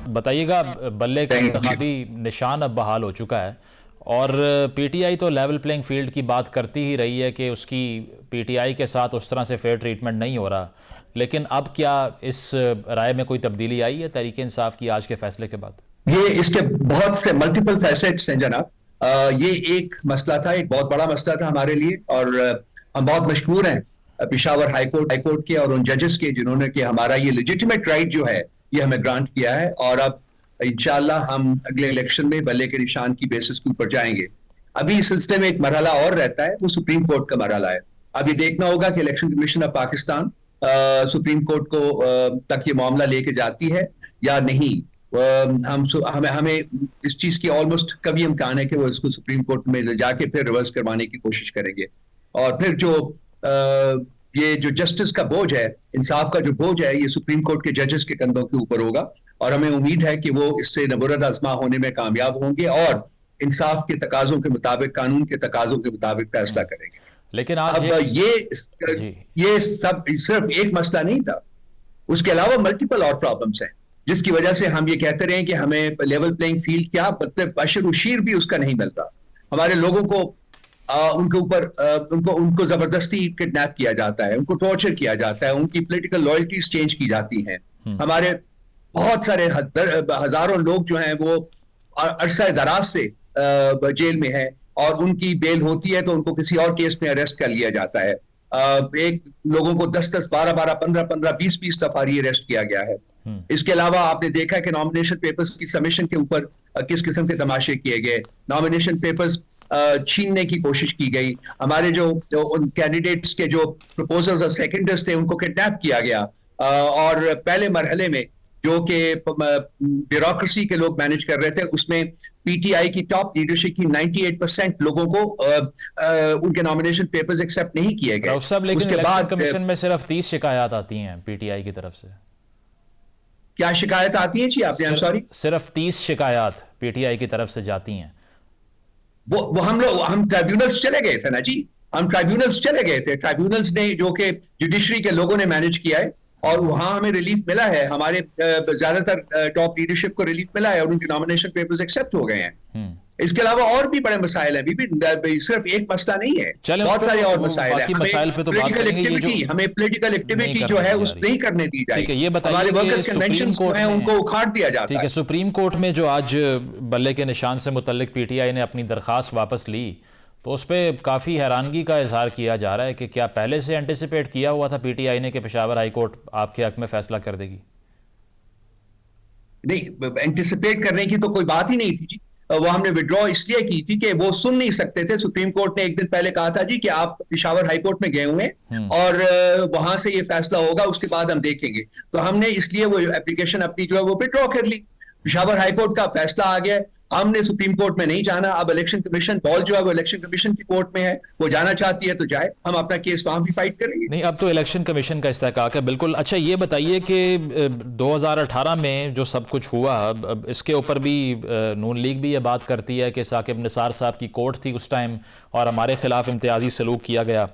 बताइएगा, बल्ले का इंतखाबी निशान अब बहाल हो चुका है और पीटीआई तो लेवल प्लेइंग फील्ड की बात करती ही रही है कि उसकी पीटीआई के साथ उस तरह से फेयर ट्रीटमेंट नहीं हो रहा, लेकिन अब क्या इस राय में कोई तब्दीली आई है तहरीक इंसाफ की आज के फैसले के बाद? ये इसके बहुत से मल्टीपल फैसेट्स हैं जनाब। ये एक मसला था, एक बहुत बड़ा मसला था हमारे लिए, और हम बहुत मशहूर हैं पेशावर हाईकोर्ट के और उन जजेस के जिन्होंने कि हमारा ये लेजिटिमेट राइट जो है ये हमें ग्रांट किया है, और अब इंशाल्लाह हम अगले इलेक्शन में बल्ले के निशान की बेसिस के ऊपर जाएंगे। अभी इस सिलसिले में एक मरहला और रहता है, वो सुप्रीम कोर्ट का मरहला है। अब ये देखना होगा कि election commission of Pakistan supreme court को तक ये मामला लेके जाती है या नहीं। हमें इस चीज की ऑलमोस्ट कभी इम्कान है कि वो इसको सुप्रीम कोर्ट में ले जाके फिर रिवर्स करवाने की कोशिश करेंगे, और फिर ये जो जस्टिस का बोझ है, इंसाफ का जो बोझ है, ये सुप्रीम कोर्ट के जजेस के कंधों के ऊपर होगा, और हमें उम्मीद है कि वो इससे नबुरद आजमा होने में कामयाब होंगे और इंसाफ के तकाजों के मुताबिक, कानून के तकाजों के मुताबिक फैसला करेंगे। लेकिन आज अब ये सब सिर्फ एक मसला नहीं था, उसके अलावा मल्टीपल और प्रॉब्लम्स हैं जिसकी वजह से हम ये कहते रहे कि हमें लेवल प्लेइंग फील्ड क्या बशर उशीर भी उसका नहीं मिलता। हमारे लोगों को उनके ऊपर उनको जबरदस्ती किडनैप किया जाता है, उनको टॉर्चर किया जाता है, उनकी पॉलिटिकल लॉयल्टीज चेंज की जाती हैं। हमारे बहुत सारे हजारों लोग जो हैं वो अरसा दराज से जेल में है, और उनकी बेल होती है तो उनको किसी और केस में अरेस्ट कर लिया जाता है। एक लोगों को 10-10, 12-12, 15-15, 20-20 दफा रीअरेस्ट किया गया है। इसके अलावा आपने देखा कि नॉमिनेशन पेपर्स की सबमिशन के ऊपर किस किस्म के तमाशे किए गए, नॉमिनेशन पेपर्स छीनने की कोशिश की गई, हमारे जो उन कैंडिडेट्स के जो प्रपोजर्स और सेकेंडर्स थे उनको किडनैप किया गया, और पहले मरहले में जो कि ब्यूरोक्रेसी के लोग मैनेज कर रहे थे उसमें पीटीआई की टॉप लीडरशिप की 98% लोगों को उनके नॉमिनेशन पेपर्स एक्सेप्ट नहीं किए गए। लेकिन उसके बाद कमीशन में सिर्फ 30 शिकायत आती हैं पीटीआई की तरफ से। क्या शिकायत आती है जी आपने? सॉरी, सिर्फ 30 शिकायत पीटीआई की तरफ से जाती हैं। वो हम ट्राइब्यूनल्स चले गए थे ना जी, हम ट्राइब्यूनल्स चले गए थे। ट्राइब्यूनल्स ने जो कि जुडिशरी के लोगों ने मैनेज किया है, और वहां हमें रिलीफ मिला है, हमारे ज्यादातर टॉप लीडरशिप को रिलीफ मिला है और उनके नॉमिनेशन पेपर्स एक्सेप्ट हो गए हैं। इसके अलावा और भी बड़े मसाइल हैं, भी सिर्फ एक मसला नहीं है, बहुत सारे और मसाइल हैं। हमें पॉलिटिकल एक्टिविटी जो है उस नहीं करने दी जाएगी। ये बताइए, वर्कर्स कन्वेंशंस जो हैं उनको उखाड़ दिया जाता है। सुप्रीम कोर्ट में जो आज बल्ले के निशान से मुतल्लिक पीटीआई ने अपनी दरखास्त वापस ली, तो उस पर काफ़ी हैरानगी का इजहार किया जा रहा है कि क्या पहले से एंटिसिपेट किया हुआ था पीटीआई ने कि पेशावर हाई कोर्ट आपके हक में फैसला कर देगी? नहीं, एंटिसिपेट करने की तो कोई बात ही नहीं थी जी। वो हमने विड्रॉ इसलिए की थी कि वो सुन नहीं सकते थे। सुप्रीम कोर्ट ने एक दिन पहले कहा था जी कि आप पेशावर हाई कोर्ट में गए हुए हैं और वहां से ये फैसला होगा, उसके बाद हम देखेंगे। तो हमने इसलिए वो एप्लीकेशन अपनी जो है वो विड्रॉ कर ली। पेशावर हाई कोर्ट का फैसला आ गया, हमने सुप्रीम कोर्ट में नहीं जाना। अब इलेक्शन कमीशन बॉल जो है वो इलेक्शन कमीशन की कोर्ट में है, वो जाना चाहती है तो जाए, हम अपना केस वहां भी फाइट करेंगे। नहीं, अब तो इलेक्शन कमीशन का इस्तेहकाक है, बिल्कुल। अच्छा, ये बताइए कि 2018 में जो सब कुछ हुआ, इसके ऊपर भी नून लीग भी ये बात करती है कि साकिब निसार साहब की कोर्ट थी उस टाइम और हमारे खिलाफ इम्तियाजी सलूक किया गया,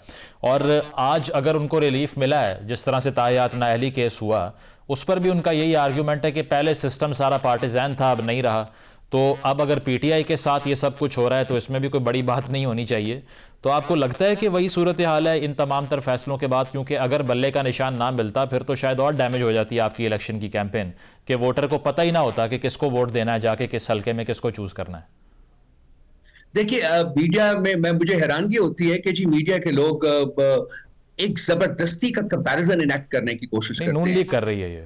और आज अगर उनको रिलीफ मिला है, जिस तरह से तायात नाअहली केस हुआ, उस पर भी उनका यही आर्ग्यूमेंट है कि पहले सिस्टम सारा पार्टिजान था, अब नहीं रहा। तो अब अगर पीटीआई के साथ ये सब कुछ हो रहा है तो इसमें भी कोई बड़ी बात नहीं होनी चाहिए। तो आपको लगता है कि वही सूरत हाल है इन तमाम तर फैसलों के बाद? क्योंकि अगर बल्ले का निशान ना मिलता फिर तो शायद और डैमेज हो जाती है आपकी इलेक्शन की कैंपेन, कि वोटर को पता ही ना होता कि किसको वोट देना है, जाके किस हल्के में किसको चूज करना है। देखिए, मीडिया में मुझे हैरानगी होती है कि जी मीडिया के लोग एक जबरदस्ती का कंपैरिजन इनेक्ट करने की कोशिश करते हैं। नून लीग कर रही है ये।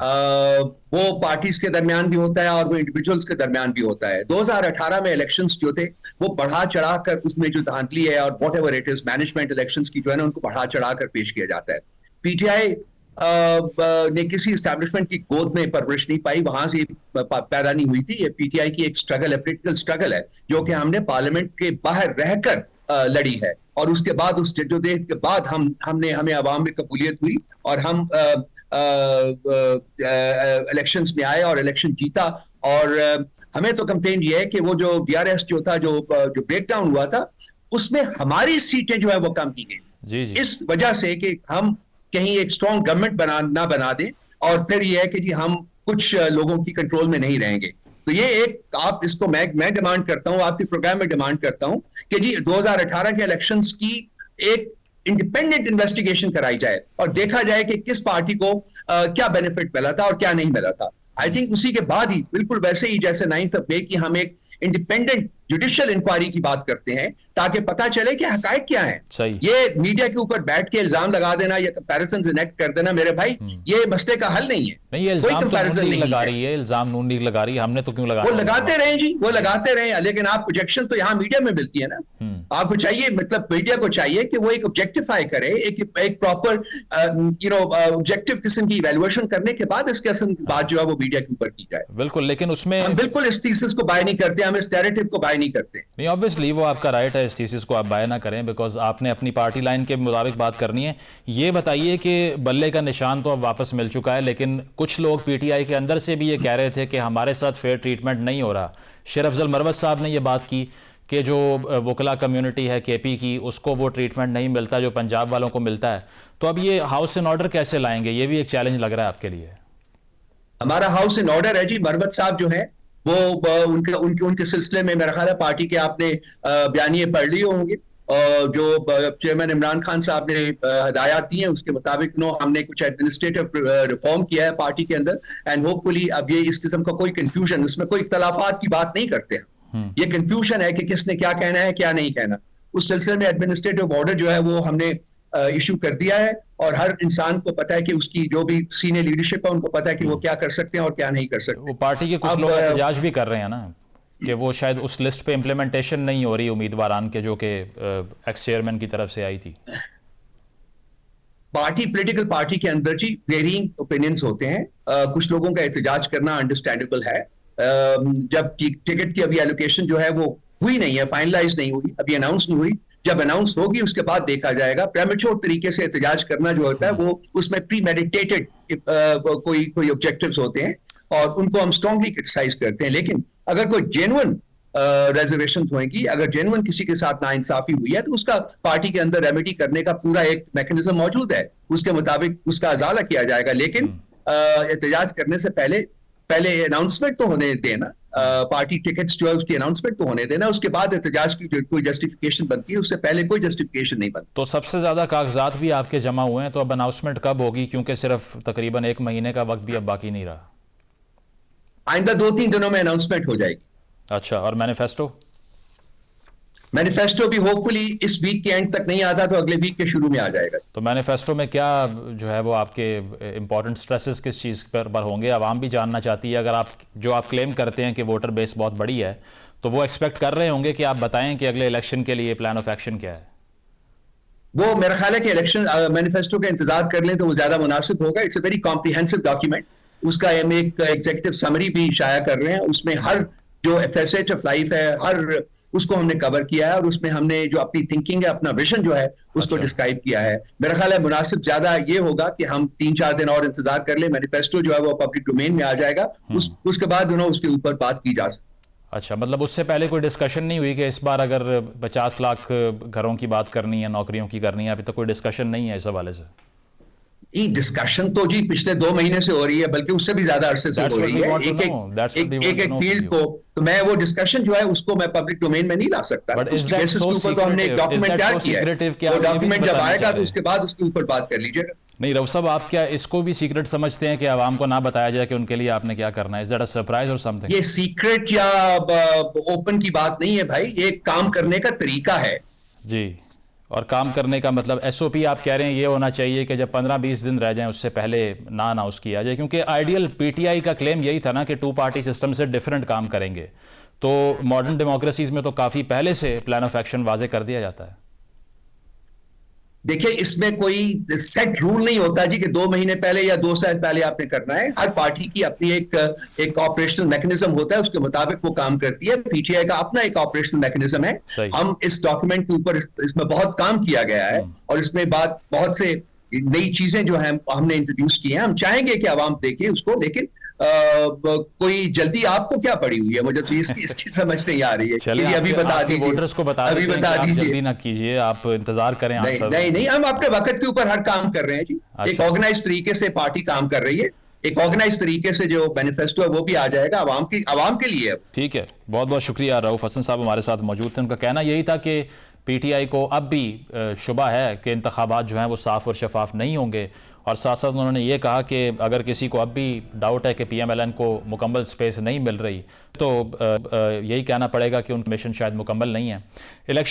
वो पार्टीज के दरमियान भी होता है और वो इंडिविजुअल्स के दरमियान भी होता है। 2018 में इलेक्शंस जो थे वो बढ़ा चढ़ा कर उसमें जो धांधली है और what ever it is, management elections की जो है ना उनको बढ़ा चढ़ा कर पेश किया जाता है। पीटीआई ने किसी एस्टैब्लिशमेंट की गोद में परवरिश नहीं पाई, वहां से पैदा नहीं हुई थी। ये पीटीआई की एक स्ट्रगल है, पॉलिटिकल स्ट्रगल है, जो कि हमने पार्लियामेंट के बाहर रहकर लड़ी है, और उसके बाद उस जद्दोजहद के बाद हमें अवाम में कबूलियत हुई और हम इलेक्शंस में आए और इलेक्शन जीता। और हमें तो कंप्लेन ये है कि वो जो डीआरएस जो था, जो ब्रेकडाउन हुआ था, उसमें हमारी सीटें जो है वो कम की गई इस वजह से कि हम कहीं एक स्ट्रॉन्ग गवर्नमेंट ना बना दें, और फिर ये है कि जी हम कुछ लोगों की कंट्रोल में नहीं रहेंगे। तो ये एक आप इसको मैं डिमांड करता हूं, आपके प्रोग्राम में डिमांड करता हूं कि जी 2018 के इलेक्शंस की एक इंडिपेंडेंट इन्वेस्टिगेशन कराई जाए और देखा जाए कि किस पार्टी को क्या बेनिफिट मिला था और क्या नहीं मिला था। आई थिंक उसी के बाद ही, बिल्कुल वैसे ही जैसे 9th मई की हम एक इंडिपेंडेंट जुडिशियल इंक्वायरी की बात करते हैं ताकि पता चले कि हकायक क्या है। ये मीडिया के ऊपर बैठ के इल्जाम लगा देना या कंपैरिजन इनेक्ट कर देना, मेरे भाई ये मसले का हल नहीं है। नहीं, ये कोई कंपैरिजन नहीं लगा रही है, इल्जाम नून लीग लगा रही है, हमने तो क्यों लगाया? वो लगाते रहे जी, वो लगाते रहे, लेकिन आप प्रोजेक्शन तो यहाँ मीडिया में मिलती है ना। आपको चाहिए, मतलब मीडिया को चाहिए कि वो एक ऑब्जेक्टिफाई करे, एक प्रॉपर ऑब्जेक्टिव किस्म की इवैल्यूएशन करने के बाद इस किस्म की बात जो है वो मीडिया के ऊपर की जाए। बिल्कुल, लेकिन उसमें हम बिल्कुल इस थीसिस को बाय नहीं करते, हम इस नैरेटिव को बाय नहीं करते। नहीं, ऑब्वियसली वो आपका राइट है, इस थीसिस को आप बाय ना करें, बिकॉज आपने अपनी पार्टी लाइन के मुताबिक बात करनी है। ये बताइए कि बल्ले का निशान तो अब वापस मिल चुका है, लेकिन कुछ लोग पीटीआई के अंदर से भी ये कह रहे थे कि हमारे साथ फेयर ट्रीटमेंट नहीं हो रहा। शेर अफजल मरवत साहब ने ये बात की कि जो वकला कम्युनिटी है केपी की, उसको वो ट्रीटमेंट नहीं मिलता जो पंजाब वालों को मिलता है। तो अब ये हाउस इन ऑर्डर कैसे लाएंगे? ये भी एक चैलेंज लग रहा है आपके लिए। हमारा हाउस इन ऑर्डर है जी। मरवत साहब जो है वो उनके सिलसिले में मेरा ख्याल है पार्टी के आपने बयानिए पढ़ लिए होंगे, और जो चेयरमैन इमरान खान साहब ने हदायत दी हैं उसके मुताबिक हमने कुछ एडमिनिस्ट्रेटिव रिफॉर्म किया है पार्टी के अंदर, एंड होपफुली अब ये इस किस्म का कोई कंफ्यूजन, उसमें कोई इख्तलाफात की बात नहीं करते हैं। ये कंफ्यूजन है कि किसने क्या कहना है क्या नहीं कहना। उस सिलसिले में एडमिनिस्ट्रेटिव ऑर्डर जो है वो हमने इशू कर दिया है, और हर इंसान को पता है कि उसकी जो भी सीनियर लीडरशिप है उनको पता है कि वो क्या कर सकते हैं और क्या नहीं कर सकते। वो पार्टी के कुछ लोग एहतजाज भी कर रहे हैं ना कि वो शायद उस लिस्ट पे इम्प्लीमेंटेशन नहीं हो रही उम्मीदवारान के, जो कि एक्स चेयरमैन की तरफ से आई थी। पार्टी, पॉलिटिकल पार्टी के अंदर जी वेरिंग ओपिनियंस होते हैं। कुछ लोगों का एहतजाज करना अंडरस्टैंडेबल है। जब टिकट की अभी एलोकेशन जो है वो हुई नहीं है, फाइनलाइज नहीं हुई, अभी अनाउंस नहीं हुई। जब अनाउंस होगी उसके बाद देखा जाएगा। प्रेमेच्योर तरीके से एहतजाज करना जो होता है वो उसमें प्री मेडिटेटेड कोई ऑब्जेक्टिव्स होते हैं और उनको हम स्ट्रांगली क्रिटिसाइज करते हैं। लेकिन अगर कोई जेन्युइन रिजर्वेशन होंगी, अगर जेन्युइन किसी के साथ नाइंसाफी हुई है, तो उसका पार्टी के अंदर रेमेडी करने का पूरा एक मैकेनिज्म मौजूद है, उसके मुताबिक उसका अजाला किया जाएगा। लेकिन एहतजाज करने से पहले अनाउंसमेंट तो होने देना, पार्टी टिकट्स जो है उसकी अनाउंसमेंट तो होने देना, उसके बाद एहतजाज की कोई जस्टिफिकेशन बनती है, उससे पहले कोई जस्टिफिकेशन नहीं बनती। तो सबसे ज्यादा कागजात भी आपके जमा हुए हैं, तो अब अनाउंसमेंट कब होगी? क्योंकि सिर्फ तकरीबन 1 महीने का वक्त भी अब बाकी नहीं रहा। आइंदा 2-3 दिनों में अनाउंसमेंट हो जाएगी। अच्छा, और मैनिफेस्टो भी होपफुली इस वीक के एंड तक नहीं आता तो अगले वीक के शुरू में आ जाएगा। तो मैनिफेस्टो में क्या जो है वो आपके इंपॉर्टेंट स्ट्रेसेस किस चीज़ पर होंगे? आवाम भी जानना चाहती है। अगर आप क्लेम करते हैं कि वोटर बेस बहुत बड़ी है, तो वो एक्सपेक्ट कर रहे होंगे कि आप बताएं कि अगले इलेक्शन के लिए प्लान ऑफ एक्शन क्या है। वो मेरा ख्याल है कि इलेक्शन मैनिफेस्टो का इंतजार कर लें तो वो ज्यादा मुनासिब होगा। It's a very comprehensive document. उसका हम एक एग्जीक्यूटिव समरी भी शाया कर रहे हैं। उसमें हर जो फैसेट ऑफ लाइफ है, हर उसको हमने कवर किया है, और उसमें हमने जो अपनी थिंकिंग है, अपना विजन जो है उसको डिस्क्राइब किया है। मेरा ख्याल है मुनासिब ज्यादा ये होगा कि हम 3-4 दिन और इंतजार कर ले। मैनिफेस्टो जो है वो पब्लिक डोमेन में आ जाएगा, उसके बाद उसके ऊपर बात की जा सकती। अच्छा, मतलब उससे पहले कोई डिस्कशन नहीं हुई कि इस बार अगर 50 लाख घरों की बात करनी है, नौकरियों की करनी है? अभी तक कोई डिस्कशन नहीं है इस हवाले से। डिस्कशन तो जी पिछले 2 महीने से हो रही है, बल्कि उससे भी ज्यादा अरसे से हो रही है। एक फील्ड को, तो मैं वो डिस्कशन जो है उसको मैं पब्लिक डोमेन में नहीं ला सकता। उसके बेसिस के ऊपर तो हमने एक डॉक्यूमेंट तैयार किया है। वो डॉक्यूमेंट जब आएगा तो उसके बाद उसके ऊपर बात कर लीजिएगा। नहीं रऊफ साहब, आप क्या इसको भी सीक्रेट समझते हैं कि आवाम को ना बताया जाए कि उनके लिए आपने क्या करना है? इज दैट अ सरप्राइज और समथिंग? ये सीक्रेट या ओपन की बात नहीं है भाई, ये काम करने का तरीका है जी। और काम करने का मतलब एसओपी आप कह रहे हैं ये होना चाहिए कि जब 15-20 दिन रह जाएं उससे पहले ना अनाउंस किया जाए, क्योंकि आइडियल पीटीआई का क्लेम यही था ना कि 2 पार्टी सिस्टम से डिफरेंट काम करेंगे। तो मॉडर्न डेमोक्रेसीज में तो काफी पहले से प्लान ऑफ एक्शन वाजे कर दिया जाता है। देखिए, इसमें कोई सेट रूल नहीं होता जी कि 2 महीने पहले या 2 साल पहले आपने करना है। हर पार्टी की अपनी एक ऑपरेशनल मैकेनिज्म होता है, उसके मुताबिक वो काम करती है। पीटीआई का अपना एक ऑपरेशनल मैकेनिज्म है। हम इस डॉक्यूमेंट के ऊपर इसमें बहुत काम किया गया है, और इसमें बहुत से नई चीजें जो है हमने इंट्रोड्यूस की हैं। हम चाहेंगे कि आवाम देखे उसको, लेकिन कोई जल्दी आपको क्या पड़ी हुई है? मुझे तो इसकी समझ नहीं आ रही है। चलिए, अभी बता दीजिए, वोटर्स को बता दीजिए, जल्दी ना कीजिए, आप इंतजार करें। नहीं, हम अपने वक्त के ऊपर हर काम कर रहे हैं जी। एक ऑर्गेनाइज तरीके से पार्टी काम कर रही है। एक ऑर्गेनाइज तरीके से जो मैनिफेस्टो है वो भी आ जाएगा, आवाम के लिए है। ठीक है, बहुत बहुत शुक्रिया। रऊफ हसन साहब हमारे साथ मौजूद थे। उनका कहना यही था कि पीटीआई को अब भी शुबा है कि इंतखाबात जो हैं वो साफ़ और शफाफ नहीं होंगे, और साथ साथ उन्होंने ये कहा कि अगर किसी को अब भी डाउट है कि PMLN को मुकम्मल स्पेस नहीं मिल रही तो यही कहना पड़ेगा कि उनका मिशन शायद मुकम्मल नहीं है। इलेक्शन